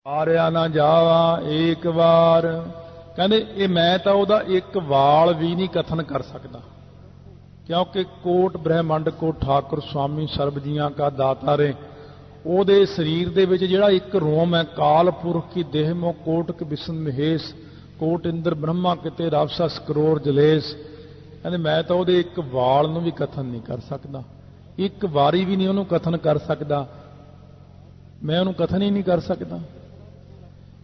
मारिया ना जावा एक बार। कहते ये मैं तो वह एक वाल भी नहीं कथन कर सकता, क्योंकि कोट ब्रह्मंड को ठाकुर स्वामी सर्वजियां का दाता रे ਉਹਦੇ शरीर ਦੇ ਵਿੱਚ ਜਿਹੜਾ ਇੱਕ ਰੋਮ है काल पुरख की देह मो कोटक विष्णु महेश कोट इंद्र ब्रह्मा किते रावसा ਸਕਰੋਰ ਜਲੇਸ। ਕਹਿੰਦੇ मैं तो ਉਹਦੇ ਇੱਕ ਵਾਲ ਨੂੰ ਵੀ कथन नहीं कर सकता, एक वारी भी नहीं ਉਹਨੂੰ कथन कर सकता, मैं ਉਹਨੂੰ कथन ही नहीं कर सकता।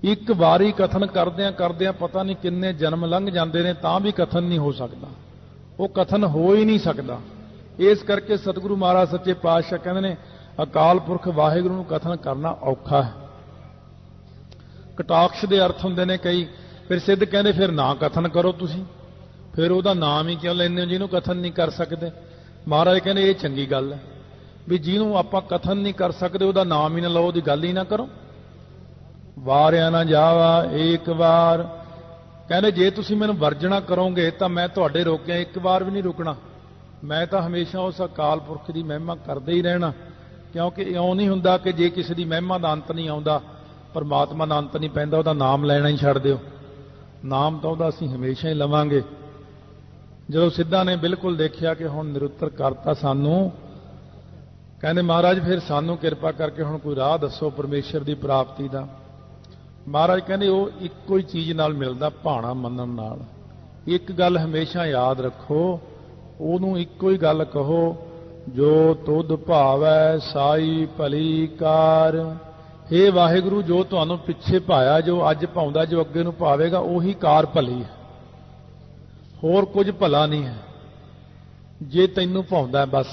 एक वारी कथन करद्या करद्या पता नहीं किन्ने जन्म लंघ जाते हैं तां भी कथन नहीं हो सकता, वो कथन हो ही नहीं सकता। इस करके सतगुरु महाराज सच्चे पातशाह कहते हैं अकाल पुरख वाहिगुरू नूं कथन करना औखा है। कटाक्ष के अर्थ होंगे ने कई, फिर सिद्ध कहते फिर ना कथन करो तुसी, फिर वह नाम ही क्यों लेने हो जिन्हों कथन नहीं कर सकते। महाराज कहते ये चंगी गल है भी जिन्हों आपां कथन नहीं कर सकते वह नाम ही ना लो, वह गल ही ना करो। वारिया ना जावा एक बार। कहते जे तुसी मैनूं वर्जना करोगे तो मैं तुहाडे रोकिया एक बार भी नहीं रुकना, मैं तो हमेशा उस अकाल पुरख की महिमा करते ही रहना। क्योंकि इउं नहीं हुंदा कि जे किसी की महिमा का अंत नहीं आउंदा, परमात्मा का अंत नहीं पैंदा, उहदा नाम लेना ही छड्ड दिओ। नाम तो उहदा असीं हमेशा ही लवांगे। जदों सिद्धा ने बिल्कुल देखिया कि हुण निरुत्तर करता सानूं, कहंदे महाराज फिर सानूं किरपा करके हुण कोई राह दसो परमेश्वर की प्राप्ति का। महाराज कहते वो इको ही चीज़ नाल मिलता, भाणा मनन नाल। एक गल हमेशा याद रखो, उहनूं इको ही गल कहो, जो तुध भावै साई भली कार। हे वाहिगुरू जो तुहानूं पिछे भाया, जो अज भाउंदा, जो अगे नूं भावेगा, उही कार भली है, होर कुछ भला नहीं है। जे तैनूं भाउंदा बस,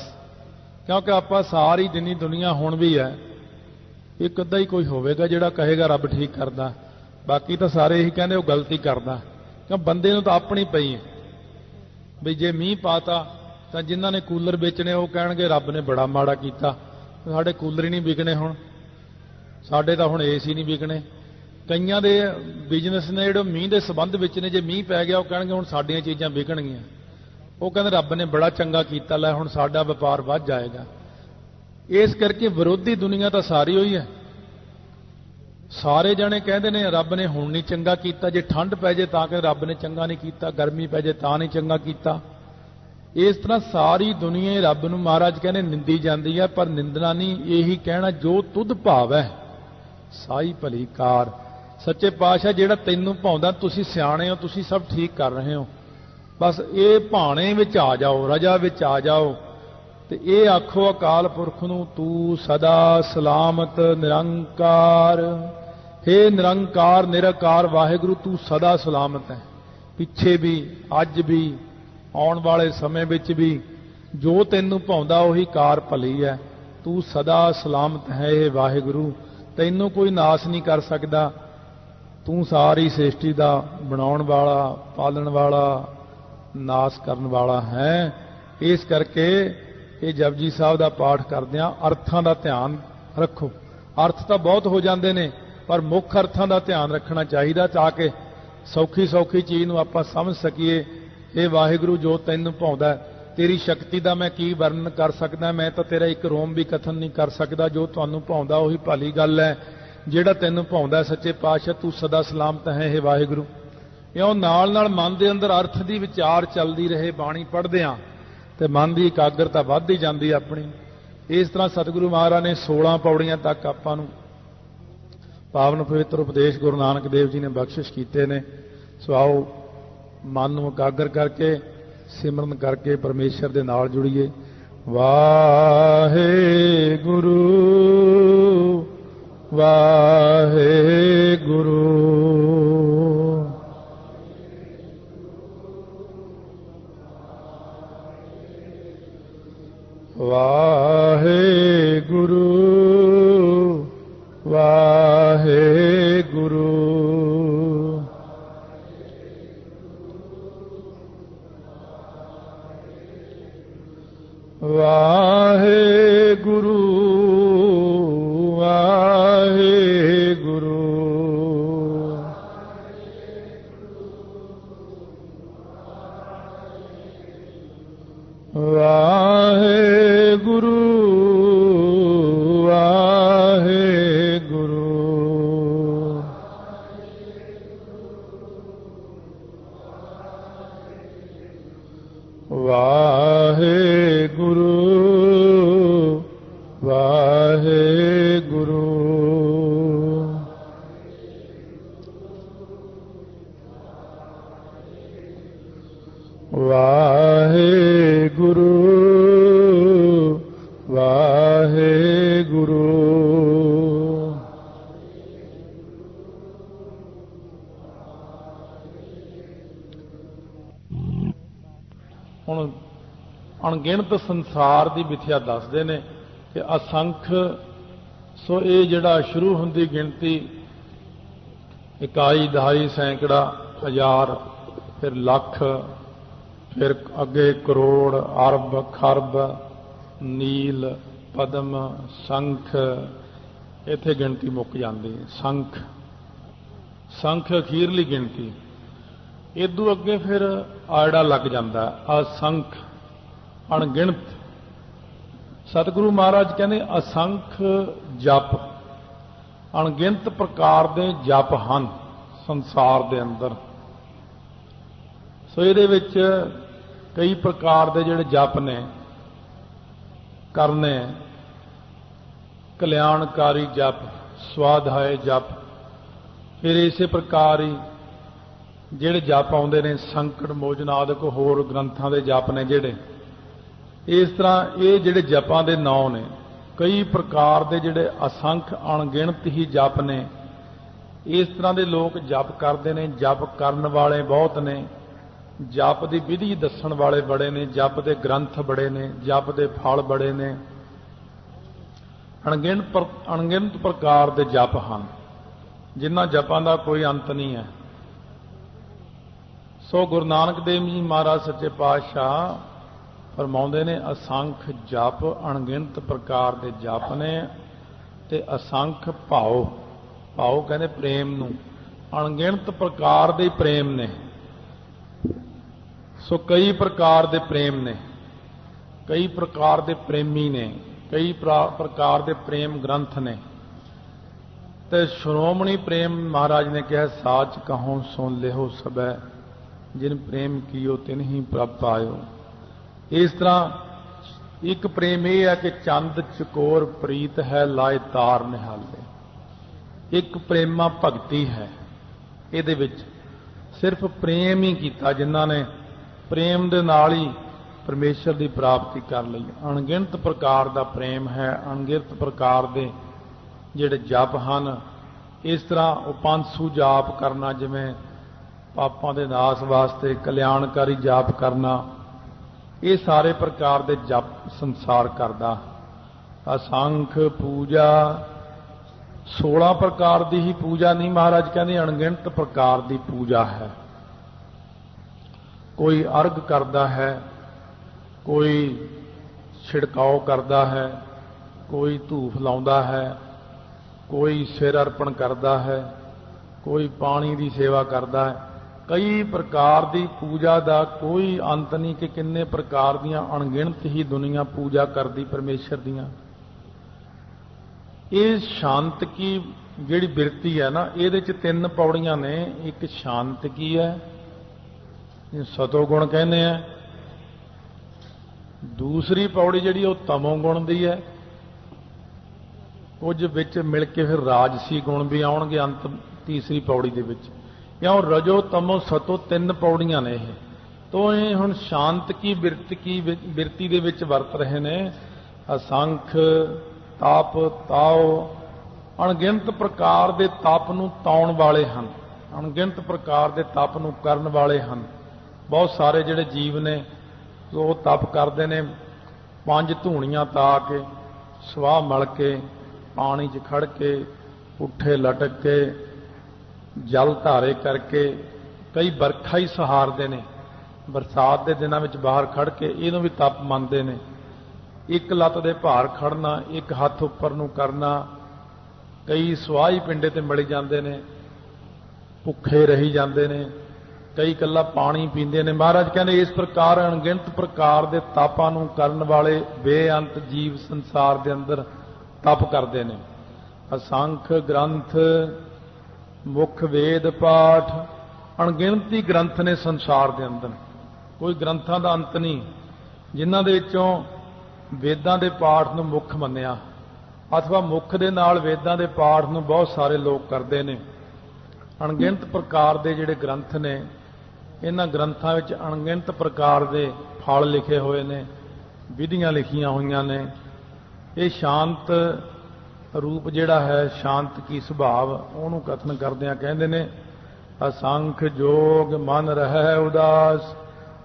क्योंकि आपां सारी जिन्नी दुनिया हुण भी है एक अद्धा ही कोई होवेगा जिहड़ा कहेगा रब ठीक करदा, बाकी तो सारे यही कहंदे वो गलती करदा। क्यों बंदे नूं तां अपनी पई है भी जे मींह पाता तो जिन्हां ने कूलर बेचने वो कहणगे रब ने बड़ा माड़ा कीता, साडे कूलर ही नहीं विकने, हुण साडे तां हुण एसी नहीं विकने। कईयां दे बिजनेस ने जिहड़े मींह दे संबंध विच ने, जे मींह पै गया वो कहणगे हुण साडीआं चीज़ां विकणगीआं, वो कहंदे रब ने बड़ा चंगा कीता, लै हुण साडा व्यापार वध जाएगा। इस करके विरोधी दुनिया तो सारी हुई है। सारे जने कहते हैं रब ने हुण नहीं चंगा कीता, जे ठंड पै जाए तां कि रब ने चंगा नहीं कीता, गर्मी पै जाए तां नहीं चंगा कीता। इस तरह सारी दुनिया रब नूं महाराज कहने निंदी जाती है, पर निंदना नहीं, यही कहना जो तुध भाव है साई भली कार। सच्चे पातशाह जिहड़ा तैनूं भाउंदा, तुसीं सियाणे हो, तुसीं सब ठीक कर रहे हो, बस ये भाणे विच आ जाओ, रजा विच आ जाओ। ते ये आखो अकाल पुरख नूं तू सदा सलामत निरंकार। हे निरंकार निराकार वाहिगुरू तू सदा सलामत है, पिछे भी अज भी आउण वाले समय विच भी, जो तैनूं भाउंदा उही कार भली है, तू सदा सलामत है। हे वाहिगुरू तैनूं कोई नाश नहीं कर सकदा, तू सारी सृष्टि दा बनाउण वाला, पालण वाला, नाश करन वाला है। इस करके ये जपजी साहब का पाठ करदिआं अर्थां दा ध्यान रखो। अर्थ तो बहुत हो जाते हैं, पर मुख अर्थां दा ध्यान रखना चाहिए ताकि सौखी सौखी चीज़ नूं आपां समझ सकीए। हे वाहिगुरू जो तैनूं भाउंदा, तेरी शक्ति का मैं की वर्णन कर सकदा, मैं तो तेरा एक रोम भी कथन नहीं कर सकता। जो तुहानूं भाउंदा उही भली गल है, जिहड़ा तैनूं भाउंदा सच्चे पातशाह तू सदा सलामत है। हे वाहिगुरू इउं नाल नाल मन दे अंदर अर्थ दी विचार चलदी रहे, बाणी पढ़दिआं ते मन की एकाग्रता वधदी जांदी अपनी। इस तरह सतगुरु महाराज ने 16 पौड़ियां तक आपां नूं पावन पवित्र उपदेश गुरु नानक देव जी ने बख्शिश कीते ने। सो आओ मन नूं एकाग्र करके सिमरन करके परमेश्वर दे नाल जुड़ीए। वाहे गुरु वाहे गुरु वाहे गुरु वाहे गुरु वाहे गुरु वाहे गुरु वाहे गुरु वाहे गुरु ਹੁਣ ਅਣਗਿਣਤ ਸੰਸਾਰ ਦੀ ਮਿਥਿਆ ਦੱਸਦੇ ਨੇ ਕਿ ਅਸੰਖ। ਸੋ ਇਹ ਜਿਹੜਾ ਸ਼ੁਰੂ ਹੁੰਦੀ ਗਿਣਤੀ ਇਕਾਈ, ਦਹਾਈ, ਸੈਂਕੜਾ, ਹਜ਼ਾਰ, ਫਿਰ ਲੱਖ, ਫਿਰ ਅੱਗੇ ਕਰੋੜ, ਅਰਬ, ਖਰਬ, ਨੀਲ, ਪਦਮ, ਸੰਖ, ਇੱਥੇ ਗਿਣਤੀ ਮੁੱਕ ਜਾਂਦੀ ਹੈ। ਸੰਖ ਅਖੀਰਲੀ ਗਿਣਤੀ। ਇਦੋਂ ਅੱਗੇ ਫਿਰ ਆੜਾ ਲੱਗ ਜਾਂਦਾ, ਅਸੰਖ, ਅਣਗਿਣਤ। ਸਤਿਗੁਰੂ ਮਹਾਰਾਜ ਕਹਿੰਦੇ ਅਸੰਖ ਜਪ, ਅਣਗਿਣਤ ਪ੍ਰਕਾਰ ਦੇ ਜਪ ਹਨ ਸੰਸਾਰ ਦੇ ਅੰਦਰ। ਸੋ ਇਹਦੇ ਵਿੱਚ ਕਈ ਪ੍ਰਕਾਰ ਦੇ ਜਿਹੜੇ ਜਪ ਨੇ ਕਰਨੇ, ਕਲਿਆਣਕਾਰੀ ਜਪ, ਸਵਾਧਾਏ ਜਪ, ਫਿਰ ਇਸੇ ਪ੍ਰਕਾਰ ਹੀ ਜਿਹੜੇ ਜਪ ਆਉਂਦੇ ਨੇ ਸੰਕਟ ਮੋਚਨ ਆਦਿਕ ਹੋਰ ਗ੍ਰੰਥਾਂ ਦੇ ਜਪ ਨੇ ਜਿਹੜੇ। ਇਸ ਤਰ੍ਹਾਂ ਇਹ ਜਿਹੜੇ ਜਪਾਂ ਦੇ ਨਾਂ ਨੇ, ਕਈ ਪ੍ਰਕਾਰ ਦੇ ਜਿਹੜੇ ਅਸੰਖ ਅਣਗਿਣਤ ਹੀ ਜਪ ਨੇ। ਇਸ ਤਰ੍ਹਾਂ ਦੇ ਲੋਕ ਜਪ ਕਰਦੇ ਨੇ। ਜਪ ਕਰਨ ਵਾਲੇ ਬਹੁਤ ਨੇ, ਜਪ ਦੀ ਵਿਧੀ ਦੱਸਣ ਵਾਲੇ ਬੜੇ ਨੇ, ਜਪ ਦੇ ਗ੍ਰੰਥ ਬੜੇ ਨੇ, ਜਪ ਦੇ ਫਲ ਬੜੇ ਨੇ। ਅਣਗਿਣਤ ਪ੍ਰਕਾਰ ਦੇ ਜਪ ਹਨ ਜਿਨ੍ਹਾਂ ਜਪਾਂ ਦਾ ਕੋਈ ਅੰਤ ਨਹੀਂ ਹੈ। ਸੋ ਗੁਰੂ ਨਾਨਕ ਦੇਵ ਜੀ ਮਹਾਰਾਜ ਸੱਚੇ ਪਾਤਸ਼ਾਹ ਫਰਮਾਉਂਦੇ ਨੇ ਅਸੰਖ ਜਪ, ਅਣਗਿਣਤ ਪ੍ਰਕਾਰ ਦੇ ਜਪ ਨੇ ਤੇ ਅਸੰਖ ਭਾਉ। ਭਾਉ ਕਹਿੰਦੇ ਪ੍ਰੇਮ ਨੂੰ, ਅਣਗਿਣਤ ਪ੍ਰਕਾਰ ਦੇ ਪ੍ਰੇਮ ਨੇ। ਸੋ ਕਈ ਪ੍ਰਕਾਰ ਦੇ ਪ੍ਰੇਮ ਨੇ, ਕਈ ਪ੍ਰਕਾਰ ਦੇ ਪ੍ਰੇਮੀ ਨੇ, ਕਈ ਪ੍ਰਕਾਰ ਦੇ ਪ੍ਰੇਮ ਗ੍ਰੰਥ ਨੇ। ਤੇ ਸ਼੍ਰੋਮਣੀ ਪ੍ਰੇਮ ਮਹਾਰਾਜ ਨੇ ਕਿਹਾ ਸਾਚ ਕਹੋ ਸੁਣ ਲਿਓ ਸਬੈ, ਜਿਨ ਪ੍ਰੇਮ ਕੀਓ ਤਿਨ ਹੀ ਪ੍ਰਭ ਪਾਇਓ। ਇਸ ਤਰ੍ਹਾਂ ਇੱਕ ਪ੍ਰੇਮ ਇਹ ਹੈ ਕਿ ਚੰਦ ਚਕੋਰ ਪ੍ਰੀਤ ਹੈ ਲਾਏ ਤਾਰ ਨਿਹਾਲੇ। ਇੱਕ ਪ੍ਰੇਮਾ ਭਗਤੀ ਹੈ, ਇਹਦੇ ਵਿੱਚ ਸਿਰਫ ਪ੍ਰੇਮ ਹੀ ਕੀਤਾ ਜਿਨ੍ਹਾਂ ਨੇ ਪ੍ਰੇਮ ਦੇ ਨਾਲ ਹੀ ਪਰਮੇਸ਼ਰ ਦੀ ਪ੍ਰਾਪਤੀ ਕਰ ਲਈ। ਅਣਗਿਣਤ ਪ੍ਰਕਾਰ ਦਾ ਪ੍ਰੇਮ ਹੈ, ਅਣਗਿਣਤ ਪ੍ਰਕਾਰ ਦੇ ਜਿਹੜੇ ਜਪ ਹਨ। ਇਸ ਤਰ੍ਹਾਂ ਉਪੰਸੂ ਜਾਪ ਕਰਨਾ, ਜਿਵੇਂ ਪਾਪਾਂ ਦੇ ਨਾਸ ਵਾਸਤੇ ਕਲਿਆਣਕਾਰੀ ਜਾਪ ਕਰਨਾ, ਇਹ ਸਾਰੇ ਪ੍ਰਕਾਰ ਦੇ ਜਪ ਸੰਸਾਰ ਕਰਦਾ। ਅਸੰਖ ਪੂਜਾ, 16 ਪ੍ਰਕਾਰ ਦੀ ਹੀ ਪੂਜਾ ਨਹੀਂ, ਮਹਾਰਾਜ ਕਹਿੰਦੇ ਅਣਗਿਣਤ ਪ੍ਰਕਾਰ ਦੀ ਪੂਜਾ ਹੈ। ਕੋਈ ਅਰਗ ਕਰਦਾ ਹੈ, ਕੋਈ ਛਿੜਕਾਓ ਕਰਦਾ ਹੈ, ਕੋਈ ਧੂਫ ਲਾਉਂਦਾ ਹੈ, ਕੋਈ ਸਿਰ ਅਰਪਣ ਕਰਦਾ ਹੈ, ਕੋਈ ਪਾਣੀ ਦੀ ਸੇਵਾ ਕਰਦਾ ਹੈ। ਕਈ ਪ੍ਰਕਾਰ ਦੀ ਪੂਜਾ ਦਾ ਕੋਈ ਅੰਤ ਨਹੀਂ ਕਿ ਕਿੰਨੇ ਪ੍ਰਕਾਰ ਦੀਆਂ ਅਣਗਿਣਤ ਹੀ ਦੁਨੀਆ ਪੂਜਾ ਕਰਦੀ ਪਰਮੇਸ਼ਰ ਦੀਆਂ। ਇਹ ਸ਼ਾਂਤ ਕੀ ਜਿਹੜੀ ਬਿਰਤੀ ਹੈ ਨਾ, ਇਹਦੇ ਚ 3 ਪੌੜੀਆਂ ਨੇ। ਇੱਕ ਸ਼ਾਂਤ ਕੀ ਹੈ, ਸਤੋ ਗੁਣ ਕਹਿੰਦੇ ਆ। ਦੂਸਰੀ ਪੌੜੀ ਜਿਹੜੀ ਉਹ ਤਮੋ ਗੁਣ ਦੀ ਹੈ। ਕੁਝ ਵਿੱਚ ਮਿਲ ਕੇ ਫਿਰ ਰਾਜਸੀ ਗੁਣ ਵੀ ਆਉਣਗੇ ਅੰਤ ਤੀਸਰੀ ਪੌੜੀ ਦੇ ਵਿੱਚ। ਕਿਉਂ ਰਜੋ ਤਮੋ ਸਤੋ 3 ਪੌੜੀਆਂ ਨੇ ਇਹ। ਤੋਂ ਇਹ ਹੁਣ ਸ਼ਾਂਤ ਕੀ ਬਿਰਤੀ ਦੇ ਵਿੱਚ ਵਰਤ ਰਹੇ ਨੇ। ਅਸੰਖ ਤਪ ਤਾਓ, ਅਣਗਿਣਤ ਪ੍ਰਕਾਰ ਦੇ ਤਪ ਨੂੰ ਤਾਉਣ ਵਾਲੇ ਹਨ, ਅਣਗਿਣਤ ਪ੍ਰਕਾਰ ਦੇ ਤਪ ਨੂੰ ਕਰਨ ਵਾਲੇ ਹਨ। ਬਹੁਤ ਸਾਰੇ ਜਿਹੜੇ ਜੀਵ ਨੇ ਉਹ ਤਪ ਕਰਦੇ ਨੇ, 5 ਧੂਣੀਆਂ ਤਾ ਕੇ, ਸਵਾਹ ਮਲ ਕੇ, ਪਾਣੀ 'ਚ ਖੜ ਕੇ, ਪੁੱਠੇ ਲਟਕ ਕੇ, ਜਲ ਧਾਰੇ ਕਰਕੇ, ਕਈ ਵਰਖਾ ਹੀ ਸਹਾਰਦੇ ਨੇ। ਬਰਸਾਤ ਦੇ ਦਿਨਾਂ ਵਿੱਚ ਬਾਹਰ ਖੜ ਕੇ ਇਹਨੂੰ ਵੀ ਤਪ ਮੰਨਦੇ ਨੇ। ਇੱਕ ਲੱਤ ਦੇ ਭਾਰ ਖੜਨਾ, ਇੱਕ ਹੱਥ ਉੱਪਰ ਨੂੰ ਕਰਨਾ। ਕਈ ਸਵਾਹੀ ਪਿੰਡੇ ਤੇ ਮਲੇ ਜਾਂਦੇ ਨੇ, ਭੁੱਖੇ ਰਹੀ ਜਾਂਦੇ ਨੇ, ਕਈ ਇਕੱਲਾ ਪਾਣੀ ਪੀਂਦੇ ਨੇ। ਮਹਾਰਾਜ ਕਹਿੰਦੇ ਇਸ ਪ੍ਰਕਾਰ ਅਣਗਿਣਤ ਪ੍ਰਕਾਰ ਦੇ ਤਾਪਾਂ ਨੂੰ ਕਰਨ ਵਾਲੇ ਬੇਅੰਤ ਜੀਵ ਸੰਸਾਰ ਦੇ ਅੰਦਰ ਤਪ ਕਰਦੇ ਨੇ। ਅਸੰਖ ਗ੍ਰੰਥ ਮੁੱਖ ਵੇਦ ਪਾਠ, ਅਣਗਿਣਤੀ ਗ੍ਰੰਥ ਨੇ ਸੰਸਾਰ ਦੇ ਅੰਦਰ, ਕੋਈ ਗ੍ਰੰਥਾਂ ਦਾ ਅੰਤ ਨਹੀਂ, ਜਿਨ੍ਹਾਂ ਦੇ ਵਿੱਚੋਂ ਵੇਦਾਂ ਦੇ ਪਾਠ ਨੂੰ ਮੁੱਖ ਮੰਨਿਆ, ਅਥਵਾ ਮੁੱਖ ਦੇ ਨਾਲ ਵੇਦਾਂ ਦੇ ਪਾਠ ਨੂੰ ਬਹੁਤ ਸਾਰੇ ਲੋਕ ਕਰਦੇ ਨੇ। ਅਣਗਿਣਤ ਪ੍ਰਕਾਰ ਦੇ ਜਿਹੜੇ ਗ੍ਰੰਥ ਨੇ, ਇਹਨਾਂ ਗ੍ਰੰਥਾਂ ਵਿੱਚ ਅਣਗਿਣਤ ਪ੍ਰਕਾਰ ਦੇ ਫਲ ਲਿਖੇ ਹੋਏ ਨੇ, ਵਿਧੀਆਂ ਲਿਖੀਆਂ ਹੋਈਆਂ ਨੇ। ਇਹ ਸ਼ਾਂਤ ਰੂਪ ਜਿਹੜਾ ਹੈ, ਸ਼ਾਂਤ ਕੀ ਸੁਭਾਵ, ਉਹਨੂੰ ਕਥਨ ਕਰਦਿਆਂ ਕਹਿੰਦੇ ਨੇ ਅਸੰਖ ਜੋਗ ਮਨ ਰਹਿ ਉਦਾਸ,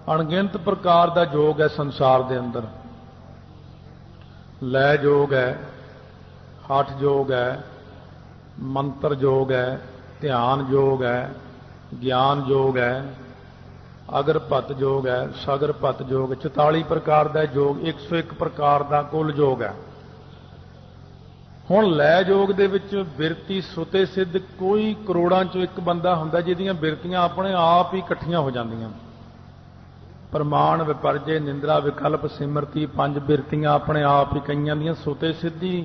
अणगिणत प्रकार का योग है संसार के अंदर। लय योग है, हठ योग है, मंत्र योग है, ध्यान योग है, ज्ञान योग है, अगरपत योग है, सगरपत योग, 44 प्रकार का योग, 101 प्रकार का कुल योग है। हुण लय योग दे विच बिरती सुते सिद्ध कोई करोड़ां चों एक बंदा हुंदा जिहदियां बिरतियां अपने आप ही इकट्ठियां हो जांदियां। प्रमाण विपर्जय निंद्रा विकल्प सिमरती 5 बिरतियां अपने आप ही कईयां दियां सुते सिद्धी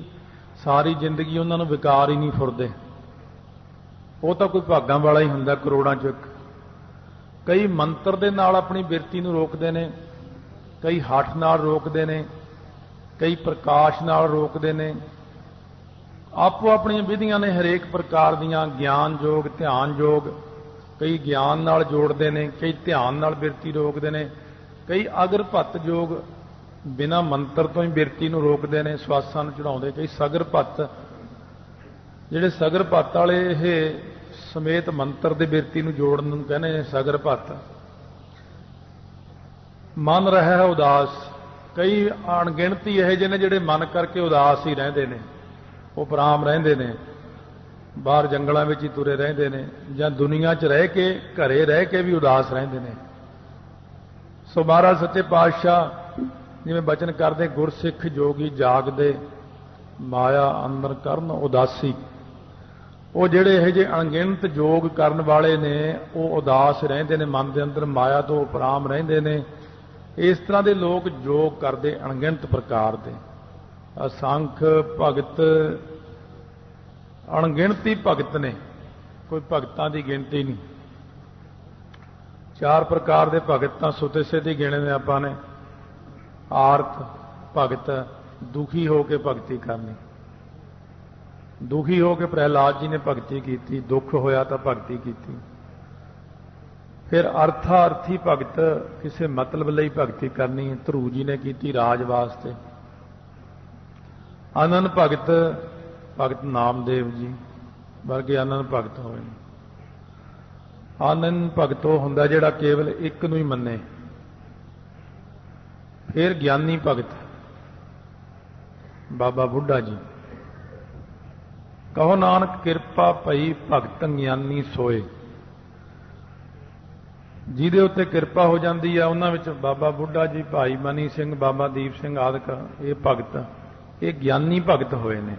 सारी जिंदगी उन्हां नूं विकार ही नहीं फुरदे। वो तो कोई भागां वाला ही हुंदा करोड़ां चों एक। कई मंत्र दे नाल अपनी बिरती नूं रोकदे ने, कई हठ नाल रोकदे ने, कई प्रकाश नाल रोकदे ने। आपो अपनी विधियां ने हरेक प्रकार दियां, ज्ञान योग, ध्यान योग, कई ज्ञान नाल जोड़ते हैं, कई ध्यान नाल बिरती रोकते हैं, कई अगरपत योग बिना मंत्र तो ही बिरती नूं रोकते हैं, श्वासां नूं चढ़ाउंदे, कई सगरपत जिहड़े सगरपत वाले ये समेत मंत्र दे बिरती नूं जोड़न नूं कहने ने सगरपत। मन रहा है उदास, कई अणगिणती यह जिन्हें जिहड़े मन करके उदास ही रहंदे ने, वो पराम रहंदे ने, बाहर जंगलों में ही तुरे रहंदे ने, जां दुनिया च रह के घरे रह के भी उदास रहंदे ने। सो महाराज सच्चे पातशाह जिवें बचन करदे, गुरसिख जोगी जागदे माया अंदर करन उदासी। वो जिहड़े यह जे अणगिणत योग करन वाले ने वो उदास रहंदे ने, मन दे अंदर माया तो उपराम रहंदे ने। इस तरह के लोग योग करदे अणगिणत प्रकार दे। असंख भगत अणगिणती भगत ने, कोई भगतां की गिनती नहीं। 4 प्रकार के भगत तां सुते सिद्ध ही गिने ने आपां ने। आरत भगत, दुखी होकर भगती करनी। दुखी होकर प्रहलाद जी ने भगती की, दुख होया तो भगती की। फिर अर्थार्थी भगत, किसी मतलब लई भगती करनी, ध्रुव जी ने की राज वास्ते। आनंद भगत, भगत नामदेव जी वर्गे आनंद भगत होए। आनंद भगत वो हुंदा जिहड़ा केवल एक नूं ही मन्ने। फिर ज्ञानी भगत बाबा बुढ़ा जी, कहो नानक किरपा पई भगत ज्ञानी सोए। जिहदे उत्ते किरपा हो जाती है उन्हां विच बाबा बुढ़ा जी, भाई मनी सिंह, बाबा दीप सिंह आदि ये भगत, ये ज्ञानी भगत होए ने।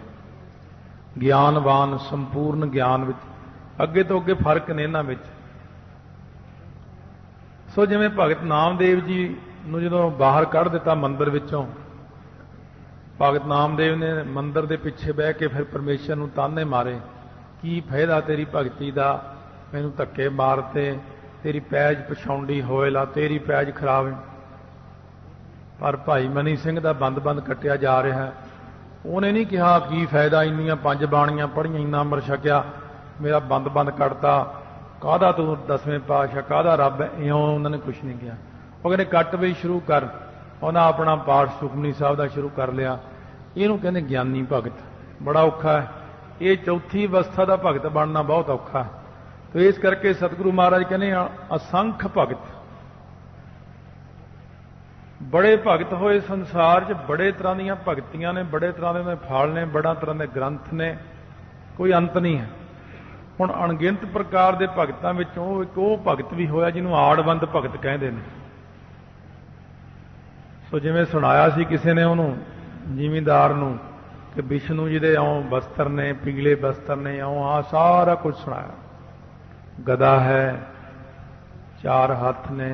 ज्ञानवान संपूर्ण ज्ञान विच, अगे तो अगे फर्क ने इन्हां विच। सो जिवें भगत नामदेव जी नूं जदों बाहर कढ़ दिता मंदिर विचों, भगत नामदेव ने मंदिर दे पिछे बह के फिर परमेश्वर नूं ताने मारे, की फायदा तेरी भगती दा, मैनूं धक्के मारते, तेरी पैज पछाउंडी होए ला, तेरी पैज खराब। पर भाई मनी सिंह दा बंद बंद कट्टिया जा रहा है। उन्हें नहीं कहा की फायदा, इन्नियां 5 बाणियां पढ़ियां, इन्ना अमर छकिया, मेरा बंद बंद कटता, काहदा तू 10वें पातशाह, काहदा रब है, इउं उन्होंने कुछ नहीं किया। वो कहते कट भी शुरू कर, उन्हें अपना पाठ सुखमनी साहब का शुरू कर लिया। इनू कहते ज्ञानी भगत। बड़ा औखा है, ये चौथी अवस्था का भगत बनना बहुत औखा है। तो इस करके सतगुरु महाराज कहने असंख भगत, बड़े भगत होए संसार च, बड़े तरह दी भगतियां ने, बड़े तरह के फल ने, बड़ा तरह के ग्रंथ ने, कोई अंत नहीं है। हुण अणगिणत प्रकार के भगतां विचों एक वो भगत भी होया जिन्हों आड़वंद भगत कहते हैं। सो जिवें सुनाया सी किसी ने उन्होंने जिमींदार नूं कि विष्णु जी दे आउं बस्तर ने, पीले बस्तर ने, आउं आ सारा कुछ सुनाया। गदा है, 4 हाथ ने,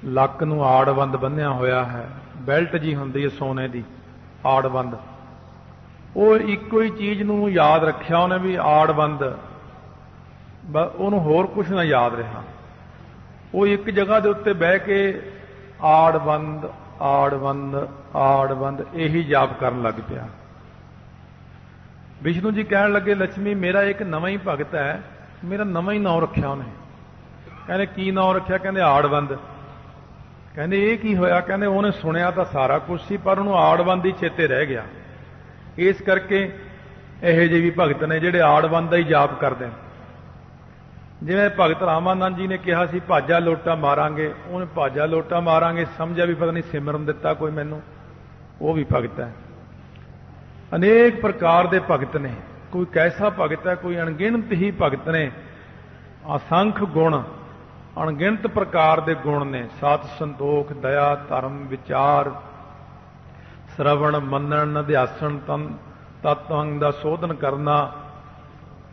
लक नूं आड़वंद बन्निया होया है, बैल्ट जी हुंदी है सोने की आड़वंद। वो इको ही चीज़ नूं याद रखिया उन्हें भी आड़वंद, उन्होंने होर कुछ ना याद रहा। वो एक जगह के उत्ते बह के आड़वंद आड़वंद आड़वंद यही जाप करन लग पिया। विष्णु जी कहन लगे लक्ष्मी मेरा एक नवा ही भगत है, मेरा नवा ही नाम रखिया उन्हें। कहने की नाम रखिया? कहने आड़वंद। कहने ये की होया? कहने उन्हें सुनिया तो सारा कुछ सी पर उन्होंने आड़वंद ही चेते रह गया। इस करके यह जे भी भगत ने जिहड़े आड़वंद ही जाप करते हैं। ਜਿਵੇਂ ਭਗਤ ਰਾਮਾਨੰਦ ਜੀ ਨੇ ਕਿਹਾ ਸੀ ਭਾਜਾ ਲੋਟਾ ਮਾਰਾਂਗੇ, ਉਹਨੇ ਭਾਜਾ ਲੋਟਾ ਮਾਰਾਂਗੇ ਸਮਝਿਆ ਵੀ ਪਤਾ ਨਹੀਂ ਸਿਮਰਨ ਦਿੱਤਾ ਕੋਈ ਮੈਨੂੰ, ਉਹ ਵੀ ਭਗਤ ਹੈ। ਅਨੇਕ ਪ੍ਰਕਾਰ ਦੇ ਭਗਤ ਨੇ, ਕੋਈ ਕੈਸਾ ਭਗਤ ਹੈ, ਕੋਈ ਅਣਗਿਣਤ ਹੀ ਭਗਤ ਨੇ। ਅਸੰਖ ਗੁਣ, ਅਣਗਿਣਤ ਪ੍ਰਕਾਰ ਦੇ ਗੁਣ ਨੇ। ਸਤ, ਸੰਤੋਖ, ਦਇਆ, ਧਰਮ, ਵਿਚਾਰ, ਸ਼ਰਵਣ, ਮੰਨਣ, ਅਧਿਆਸਣ, ਤਤਵੰਗ ਦਾ ਸੋਧਨ ਕਰਨਾ,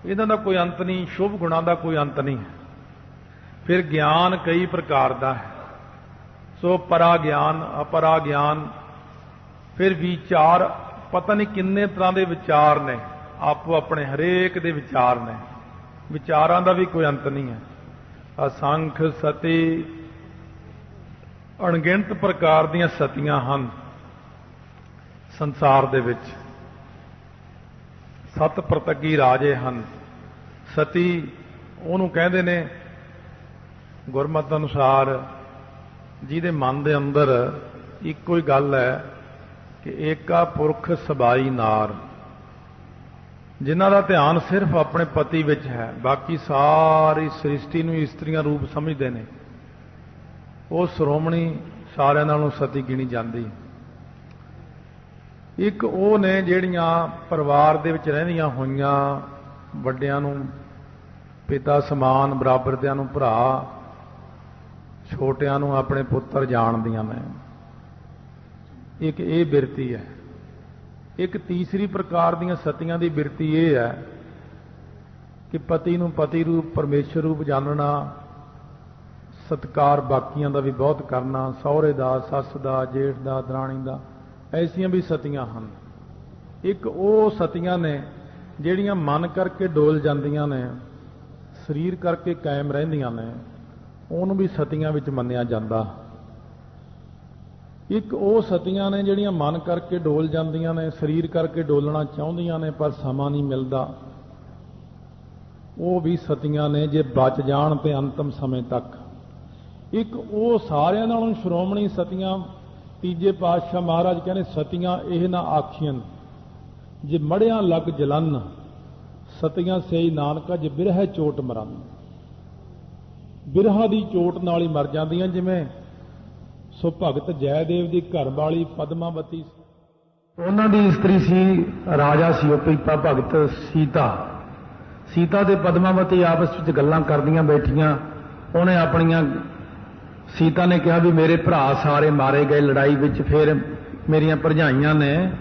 ਇਹਨਾਂ ਦਾ ਕੋਈ ਅੰਤ ਨਹੀਂ। ਸ਼ੁਭ ਗੁਣਾਂ ਦਾ ਕੋਈ ਅੰਤ ਨਹੀਂ ਹੈ। ਫਿਰ ਗਿਆਨ ਕਈ ਪ੍ਰਕਾਰ ਦਾ ਹੈ, ਸੋ ਪਰਾ ਗਿਆਨ, ਅਪਰਾ ਗਿਆਨ। ਫਿਰ ਵਿਚਾਰ, ਪਤਾ ਨਹੀਂ ਕਿੰਨੇ ਤਰ੍ਹਾਂ ਦੇ ਵਿਚਾਰ ਨੇ, ਆਪੋ ਆਪਣੇ ਹਰੇਕ ਦੇ ਵਿਚਾਰ ਨੇ। ਵਿਚਾਰਾਂ ਦਾ ਵੀ ਕੋਈ ਅੰਤ ਨਹੀਂ ਹੈ। ਅਸੰਖ ਸਤੀ, ਅਣਗਿਣਤ ਪ੍ਰਕਾਰ ਦੀਆਂ ਸਤੀਆਂ ਹਨ ਸੰਸਾਰ ਦੇ ਵਿੱਚ। ਸਤ ਪ੍ਰਤੱਗੀ ਰਾਜੇ ਹਨ। ਸਤੀ ਉਹਨੂੰ ਕਹਿੰਦੇ ਨੇ ਗੁਰਮਤਿ ਅਨੁਸਾਰ ਜਿਹਦੇ ਮਨ ਦੇ ਅੰਦਰ ਇੱਕੋ ਹੀ ਗੱਲ ਹੈ ਕਿ ਏਕਾ ਪੁਰਖ ਸਬਾਈ ਨਾਰ, ਜਿਨ੍ਹਾਂ ਦਾ ਧਿਆਨ ਸਿਰਫ ਆਪਣੇ ਪਤੀ ਵਿੱਚ ਹੈ, ਬਾਕੀ ਸਾਰੀ ਸ੍ਰਿਸ਼ਟੀ ਨੂੰ ਇਸਤਰੀਆਂ ਰੂਪ ਸਮਝਦੇ ਨੇ, ਉਹ ਸ਼੍ਰੋਮਣੀ ਸਾਰਿਆਂ ਨਾਲੋਂ ਸਤੀ ਗਿਣੀ ਜਾਂਦੀ। ਇੱਕ ਉਹ ਨੇ ਜਿਹੜੀਆਂ ਪਰਿਵਾਰ ਦੇ ਵਿੱਚ ਰਹਿੰਦੀਆਂ ਹੋਈਆਂ, ਵੱਡਿਆਂ ਨੂੰ ਪਿਤਾ ਸਮਾਨ, ਬਰਾਬਰਦਿਆਂ ਨੂੰ ਭਰਾ, ਛੋਟਿਆਂ ਨੂੰ ਆਪਣੇ ਪੁੱਤਰ ਜਾਣਦੀਆਂ ਨੇ। ਇੱਕ ਇਹ ਬਿਰਤੀ ਹੈ। ਇੱਕ ਤੀਸਰੀ ਪ੍ਰਕਾਰ ਦੀਆਂ ਸਤੀਆਂ ਦੀ ਬਿਰਤੀ ਇਹ ਹੈ ਕਿ ਪਤੀ ਨੂੰ ਪਤੀ ਰੂਪ, ਪਰਮੇਸ਼ਰ ਰੂਪ ਜਾਣਨਾ, ਸਤਿਕਾਰ ਬਾਕੀਆਂ ਦਾ ਵੀ ਬਹੁਤ ਕਰਨਾ, ਸਹੁਰੇ ਦਾ, ਸੱਸ ਦਾ, ਜੇਠ ਦਾ, ਦਰਾਣੀ ਦਾ, ਐਸੀਆਂ ਵੀ ਸਤੀਆਂ ਹਨ। ਇੱਕ ਉਹ ਸਤੀਆਂ ਨੇ ਜਿਹੜੀਆਂ ਮਨ ਕਰਕੇ ਡੋਲ ਜਾਂਦੀਆਂ ਨੇ, ਸਰੀਰ ਕਰਕੇ ਕਾਇਮ ਰਹਿੰਦੀਆਂ ਨੇ, ਉਹਨੂੰ ਵੀ ਸਤੀਆਂ ਵਿੱਚ ਮੰਨਿਆ ਜਾਂਦਾ। ਇੱਕ ਉਹ ਸਤੀਆਂ ਨੇ ਜਿਹੜੀਆਂ ਮਨ ਕਰਕੇ ਡੋਲ ਜਾਂਦੀਆਂ ਨੇ, ਸਰੀਰ ਕਰਕੇ ਡੋਲਣਾ ਚਾਹੁੰਦੀਆਂ ਨੇ ਪਰ ਸਮਾਂ ਨਹੀਂ ਮਿਲਦਾ, ਉਹ ਵੀ ਸਤੀਆਂ ਨੇ ਜੇ ਬਚ ਜਾਣ ਤੇ ਅੰਤਮ ਸਮੇਂ ਤੱਕ। ਇੱਕ ਉਹ ਸਾਰਿਆਂ ਨਾਲੋਂ ਸ਼੍ਰੋਮਣੀ ਸਤੀਆਂ, ਤੀਜੇ ਪਾਤਸ਼ਾਹ ਮਹਾਰਾਜ ਕਹਿੰਦੇ ਸਤੀਆਂ ਇਹ ਨਾ ਆਖੀਆਂ ਜੇ ਮੜਿਆਂ ਲੱਗ ਜਲਨ, ਸਤੀਆਂ ਸਈ ਨਾਨਕਾ ਜੇ ਬਿਰਹਿ ਚੋਟ ਮਰਨ। ਬਿਰਹਾ ਦੀ ਚੋਟ ਨਾਲ ਹੀ ਮਰ ਜਾਂਦੀਆਂ। ਜਿਵੇਂ ਸੋ ਭਗਤ ਜੈਦੇਵ ਦੀ ਘਰ ਵਾਲੀ ਪਦਮਾਵਤੀ, ਉਹਨਾਂ ਦੀ ਇਸਤਰੀ ਸੀ, ਰਾਜਾ ਸੀ ਉਹ ਪੀਪਾ ਭਗਤ ਸੀਤਾ। ਸੀਤਾ ਤੇ ਪਦਮਾਵਤੀ ਆਪਸ ਵਿੱਚ ਗੱਲਾਂ ਕਰਦੀਆਂ ਬੈਠੀਆਂ। ਉਹਨੇ ਆਪਣੀਆਂ, ਸੀਤਾ ਨੇ ਕਿਹਾ ਵੀ ਮੇਰੇ ਭਰਾ ਸਾਰੇ ਮਾਰੇ ਗਏ ਲੜਾਈ ਵਿੱਚ, ਫਿਰ ਮੇਰੀਆਂ ਭਰਜਾਈਆਂ ਨੇ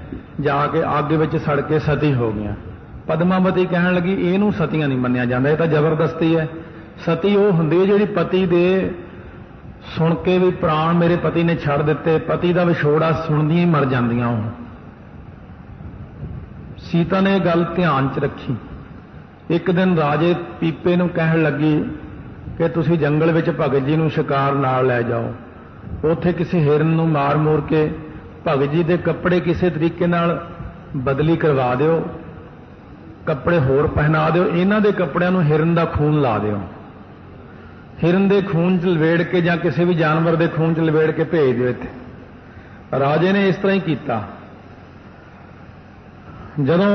ਜਾ ਕੇ ਅੱਗ ਵਿੱਚ ਸੜ ਕੇ ਸਤੀ ਹੋ ਗਈਆਂ। ਪਦਮਾਵਤੀ ਕਹਿਣ ਲੱਗੀ ਇਹਨੂੰ ਸਤੀਆਂ ਨਹੀਂ ਮੰਨਿਆ ਜਾਂਦਾ, ਇਹ ਤਾਂ ਜ਼ਬਰਦਸਤੀ ਹੈ। ਸਤੀ ਉਹ ਹੁੰਦੀ ਹੈ ਜਿਹੜੀ ਪਤੀ ਦੇ ਸੁਣ ਕੇ ਵੀ ਪ੍ਰਾਣ ਮੇਰੇ ਪਤੀ ਨੇ ਛੱਡ ਦਿੱਤੇ, ਪਤੀ ਦਾ ਵਿਛੋੜਾ ਸੁਣਦੀਆਂ ਹੀ ਮਰ ਜਾਂਦੀਆਂ। ਉਹ ਸੀਤਾ ਨੇ ਇਹ ਗੱਲ ਧਿਆਨ 'ਚ ਰੱਖੀ। ਇੱਕ ਦਿਨ ਰਾਜੇ ਪੀਪੇ ਨੂੰ ਕਹਿਣ ਲੱਗੀ ਕਿ ਤੁਸੀਂ ਜੰਗਲ ਵਿੱਚ ਭਗਤ ਜੀ ਨੂੰ ਸ਼ਿਕਾਰ ਨਾਲ ਲੈ ਜਾਓ, ਉੱਥੇ ਕਿਸੇ ਹਿਰਨ ਨੂੰ ਮਾਰ ਮੂਰ ਕੇ ਭਗਤ ਜੀ ਦੇ ਕੱਪੜੇ ਕਿਸੇ ਤਰੀਕੇ ਨਾਲ ਬਦਲੀ ਕਰਵਾ ਦਿਓ, ਕੱਪੜੇ ਹੋਰ ਪਹਿਨਾ ਦਿਓ, ਇਹਨਾਂ ਦੇ ਕੱਪੜਿਆਂ ਨੂੰ ਹਿਰਨ ਦਾ ਖੂਨ ਲਾ ਦਿਓ, ਹਿਰਨ ਦੇ ਖੂਨ 'ਚ ਲਵੇੜ ਕੇ ਜਾਂ ਕਿਸੇ ਵੀ ਜਾਨਵਰ ਦੇ ਖੂਨ 'ਚ ਲਵੇੜ ਕੇ ਭੇਜ ਦਿਓ ਇੱਥੇ। ਰਾਜੇ ਨੇ ਇਸ ਤਰ੍ਹਾਂ ਹੀ ਕੀਤਾ। ਜਦੋਂ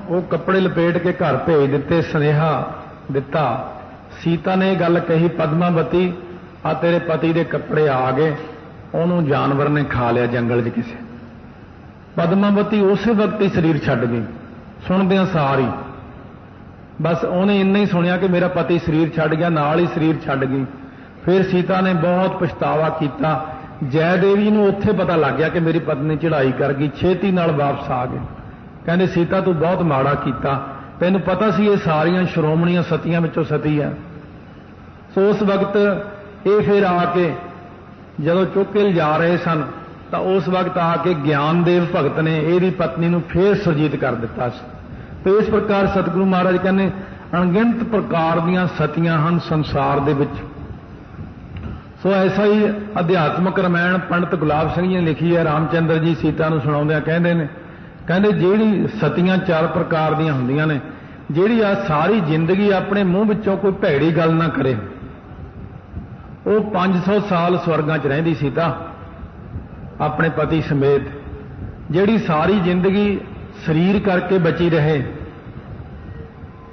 ਉਹ ਕੱਪੜੇ ਲਪੇਟ ਕੇ ਘਰ ਭੇਜ ਦਿੱਤੇ, ਸੁਨੇਹਾ ਦਿੱਤਾ, ਸੀਤਾ ਨੇ ਇਹ ਗੱਲ ਕਹੀ ਪਦਮਾਵਤੀ ਆ ਤੇਰੇ ਪਤੀ ਦੇ ਕੱਪੜੇ ਆ ਗਏ, ਉਹਨੂੰ ਜਾਨਵਰ ਨੇ ਖਾ ਲਿਆ ਜੰਗਲ 'ਚ ਕਿਸੇ। ਪਦਮਾਵਤੀ ਉਸੇ ਵਕਤ ਹੀ ਸਰੀਰ ਛੱਡ ਗਈ, ਸੁਣਦਿਆਂ ਸਾਰ ਹੀ। ਬਸ ਉਹਨੇ ਇੰਨਾ ਹੀ ਸੁਣਿਆ ਕਿ ਮੇਰਾ ਪਤੀ ਸਰੀਰ ਛੱਡ ਗਿਆ, ਨਾਲ ਹੀ ਸਰੀਰ ਛੱਡ ਗਈ। ਫਿਰ ਸੀਤਾ ਨੇ ਬਹੁਤ ਪਛਤਾਵਾ ਕੀਤਾ। ਜੈ ਦੇਵੀ ਨੂੰ ਉੱਥੇ ਪਤਾ ਲੱਗ ਗਿਆ ਕਿ ਮੇਰੀ ਪਤਨੀ ਚੜ੍ਹਾਈ ਕਰ ਗਈ, ਛੇਤੀ ਨਾਲ ਵਾਪਸ ਆ ਗਏ। ਕਹਿੰਦੇ ਸੀਤਾ ਤੂੰ ਬਹੁਤ ਮਾੜਾ ਕੀਤਾ, ਤੈਨੂੰ ਪਤਾ ਸੀ ਇਹ ਸਾਰੀਆਂ ਸ਼੍ਰੋਮਣੀਆਂ ਸਤੀਆਂ ਵਿੱਚੋਂ ਸਤੀ ਹੈ। ਸੋ ਉਸ ਵਕਤ ਇਹ ਫਿਰ ਆ ਕੇ ਜਦੋਂ ਚੁੱਕ ਕੇ ਲਿਜਾ ਰਹੇ ਸਨ ਤਾਂ ਉਸ ਵਕਤ ਆ ਕੇ ਗਿਆਨਦੇਵ ਭਗਤ ਨੇ ਇਹਦੀ ਪਤਨੀ ਨੂੰ ਫੇਰ ਸੁਰਜੀਤ ਕਰ ਦਿੱਤਾ ਸੀ। ਤੇ ਇਸ ਪ੍ਰਕਾਰ ਸਤਿਗੁਰੂ ਮਹਾਰਾਜ ਕਹਿੰਦੇ ਅਣਗਿਣਤ ਪ੍ਰਕਾਰ ਦੀਆਂ ਸਤੀਆਂ ਹਨ ਸੰਸਾਰ ਦੇ ਵਿੱਚ। ਸੋ ਐਸਾ ਹੀ ਅਧਿਆਤਮਕ ਰਮਾਇਣ ਪੰਡਤ ਗੁਲਾਬ ਸਿੰਘ ਜੀ ਨੇ ਲਿਖੀ ਹੈ। ਰਾਮਚੰਦਰ ਜੀ ਸੀਤਾ ਨੂੰ ਸੁਣਾਉਂਦਿਆਂ ਕਹਿੰਦੇ ਨੇ, ਕਹਿੰਦੇ ਜਿਹੜੀ ਸਤੀਆਂ 4 ਪ੍ਰਕਾਰ ਦੀਆਂ ਹੁੰਦੀਆਂ ਨੇ, ਜਿਹੜੀ ਆ ਸਾਰੀ ਜ਼ਿੰਦਗੀ ਆਪਣੇ ਮੂੰਹ ਵਿੱਚੋਂ ਕੋਈ ਭੈੜੀ ਗੱਲ ਨਾ ਕਰੇ। ਉਹ 500 ਸਾਲ ਸਵਰਗਾਂ 'ਚ ਰਹਿੰਦੀ ਸੀਤਾ ਆਪਣੇ ਪਤੀ ਸਮੇਤ, ਜਿਹੜੀ ਸਾਰੀ ਜ਼ਿੰਦਗੀ ਸਰੀਰ ਕਰਕੇ ਬਚੀ ਰਹੇ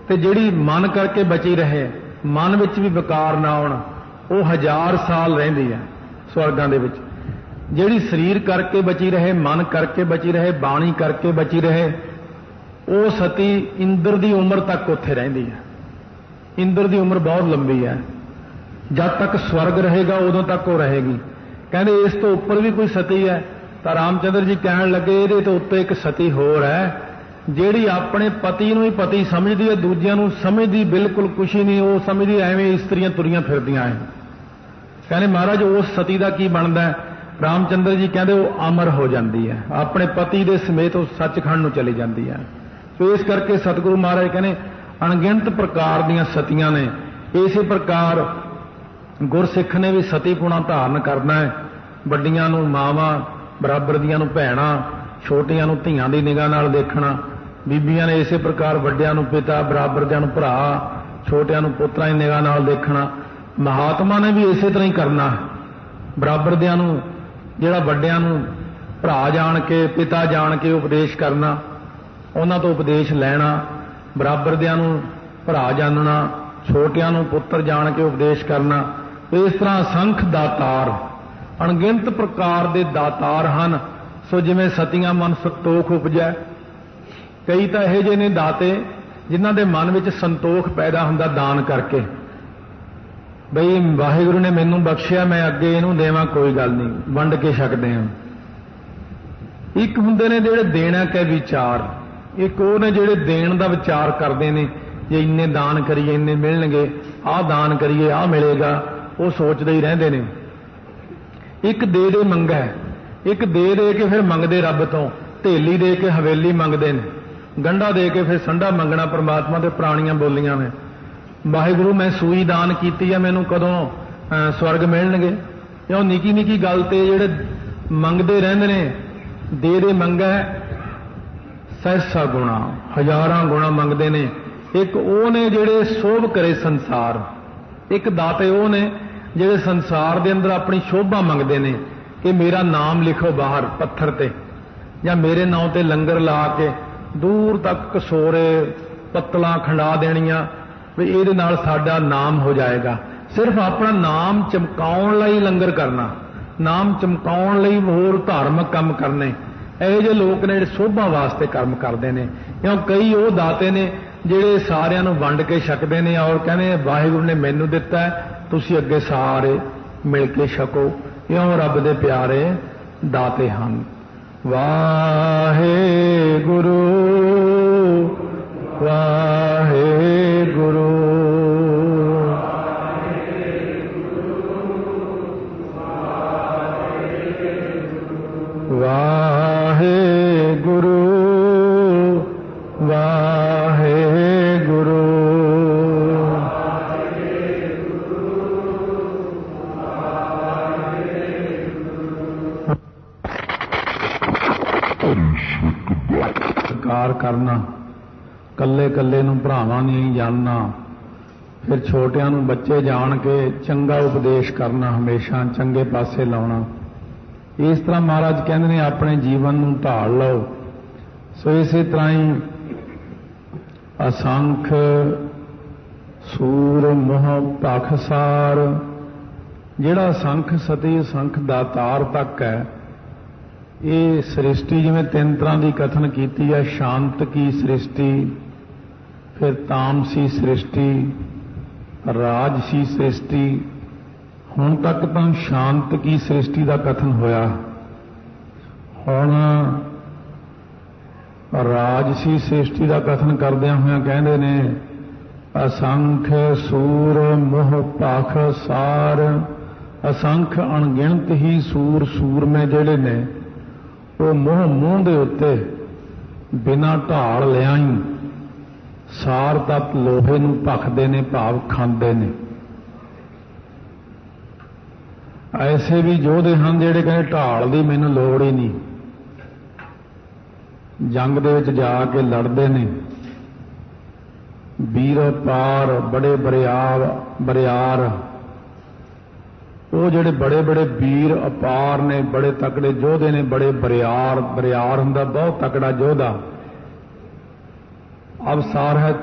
ਤੇ ਜਿਹੜੀ ਮਨ ਕਰਕੇ ਬਚੀ ਰਹੇ, मन विच भी विकार ना आउण, वो 1000 साल रहिंदी है स्वर्गां दे विच। जिहड़ी शरीर करके बची रहे, मन करके बची रहे, बाणी करके बची रहे, वो सती इंद्र की उम्र तक उत्थे रहिंदी है। इंद्र की उम्र बहुत लंबी है, जब तक स्वर्ग रहेगा उदों तक वो रहेगी। कहते इस तो उपर भी कोई सती है, तो रामचंद्र जी कहन लगे इहदे तो उत्ते एक सती होर है जिहड़ी अपने पति नूं ही पति समझदी है, दूजिआं नूं समझदी बिल्कुल कुछ ही नहीं, वो समझदी एवें इस्त्रियां तुरियां फिरदियां हैं। कहते महाराज उस सती का की बनता है? रामचंद्र जी कहते वो अमर हो जाती है, अपने पति के समेत वो सचखंड नूं चली जाती है। तो इस करके सतगुरु महाराज कहने अणगिणत प्रकार दीयां सतियां ने। इसी प्रकार गुरसिख ने भी सतीपुणा धारण करना है, वड्डियां नूं मावां, बराबर दियां नूं भैणां, छोटियां नूं धीआं दी निगाह नाल देखना। बीबियां ने इसे प्रकार वड्डियां नूं पिता, बराबर दियां नूं भरा, छोटियां नूं पुत्रां दी निगाह नाल देखना। महात्मा ने भी इसे तरह ही करना, बराबर दियां नूं जिहड़ा वड्डियां नूं भरा जाण के, पिता जाण के उपदेश करना, उन्हां तो उपदेश लैना, बराबर दियां नूं भरा जानना, छोटियां नूं पुत्र जाण के उपदेश करना। इस तरह असंख दातार, अणगिणत प्रकार के दातार हैं। सो जिवें सतियां मन संतोख उपजै, कई तो यह जे ने दाते जिन्हां दे मन विच संतोख पैदा हुंदा दान करके, बई वाहिगुरू ने मैनूं बख्शिया, मैं अगे इहनूं देवां, कोई गल नहीं, वंड के छकदे हां। एक हुंदे ने जिहड़े देना के विचार, एक वो ने जिहड़े देण दा विचार करदे ने, जे इन्ने दान करिए इन्ने मिलणगे, आह दान करिए आह मिलेगा, वो सोचते ही रहंदे ने। एक दे मंगा है, एक दे के फिर मंगदे रब तो, ढेली दे के हवेली मंगदे ने, गंढा दे के फिर संढा मंगना। परमात्मा दे पुराणियां बोलियां ने, वाहिगुरू मैं सूई दान कीती है, मैनूं कदों स्वर्ग मिलणगे? क्यों निकी निकी गल ते जिहड़े मंगदे रहिंदे ने, दे मंगा सहसा गुणा, 1000 गुणा मंगदे ने। एक वो ने जिहड़े शोभ करे संसार, एक दाते वो ने जिहड़े संसार दे अंदर अपनी शोभा मंगदे ने कि मेरा नाम लिखो बाहर पत्थर ते, या मेरे नाम ते लंगर ला के दूर तक कसोरे पत्तलां खंडा देणियां, भी इहदे नाल साडा नाम हो जाएगा। सिर्फ अपना नाम चमकाउण लई लंगर करना, नाम चमकाउण लई होर धार्मिक काम करने, इहो ਜਿਹੇ लोग ने जिहड़े शोभा वास्ते कर्म करते हैं। क्यों कई वो दाते ने जिहड़े सारिਆਂ ਨੂੰ वंड के छकते हैं और कहने वाहिगुरू ने मैनू दिता है, तुसीं अगे सारे मिल के छको। क्यों रब दे प्यारे दाते हैं। वाहिगुरू वाहिगुरू वाहिगुरू वाहिगुरू कार करना, कल्ले कल्ले नूं भरावां नहीं जानना, फिर छोटियां नूं बच्चे जान के चंगा उपदेश करना, हमेशा चंगे पासे लाउणा। इस तरह महाराज कहते हैं अपने जीवन नूं ढाल लो। सो इसे तरह ही असंख सूर मोह पाखसार, जिहड़ा असंख सती असंख दातार तक है, ये सृष्टि जिवें 3 तरह की कथन की है। शांत की सृष्टि, फिर तामसी सृष्टि, राजसी सृष्टि। हुण तक तो शांत की सृष्टि का कथन होया, हुण राजसी सृष्टि का कथन करदिआं होइआं कहंदे ने असंख सूर मोह पाख सार। असंख अणगिणत ही सूर सूरमे जिहड़े ने वो मोह मूँह दे उत्ते बिना ढाल लिआई सार तक लोहे नूं भखदे ने, भाव खांदे ने। ऐसे भी योधे हैं जिहड़े कहंदे ढाल दी मैनूं लोड़ ही नहीं, जंग दे विच जाके लड़दे ने। वीर पार बड़े बरियार, वो जिहड़े बड़े बड़े वीर अपार ने, बड़े तकड़े योधे ने, बड़े बरियार हुंदा बहुत तकड़ा योधा। अब सार है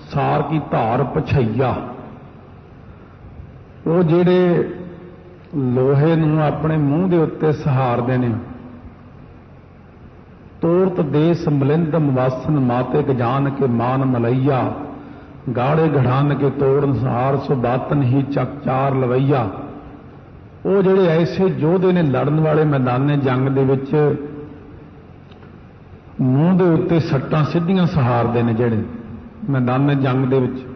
सार की धार पछैया, ਉਹ ਜਿਹੜੇ ਲੋਹੇ ਨੂੰ ਆਪਣੇ ਮੂੰਹ ਦੇ ਉੱਤੇ ਸਹਾਰਦੇ ਨੇ, ਤੋਰਤ ਦੇਸ ਮਲਿੰਦ ਮਵਾਸਨ ਮਾਤੇ ਗਜਾਨ ਕੇ ਮਾਨ ਮਲਈਆ, ਗਾੜੇ ਗੜਾਨ ਕੇ ਤੋੜਨ ਸਹਾਰ ਸੋ ਬਾਤਨ ਹੀ ਚੱਕਚਾਰ ਲਵਈਆ। ਉਹ ਜਿਹੜੇ ਐਸੇ ਯੋਧੇ ਨੇ ਲੜਨ ਵਾਲੇ ਮੈਦਾਨੇ ਜੰਗ ਦੇ ਵਿੱਚ ਮੂੰਹ ਦੇ ਉੱਤੇ ਸੱਟਾਂ ਸਿੱਧੀਆਂ ਸਹਾਰਦੇ ਨੇ, ਜਿਹੜੇ ਮੈਦਾਨੇ ਜੰਗ ਦੇ ਵਿੱਚ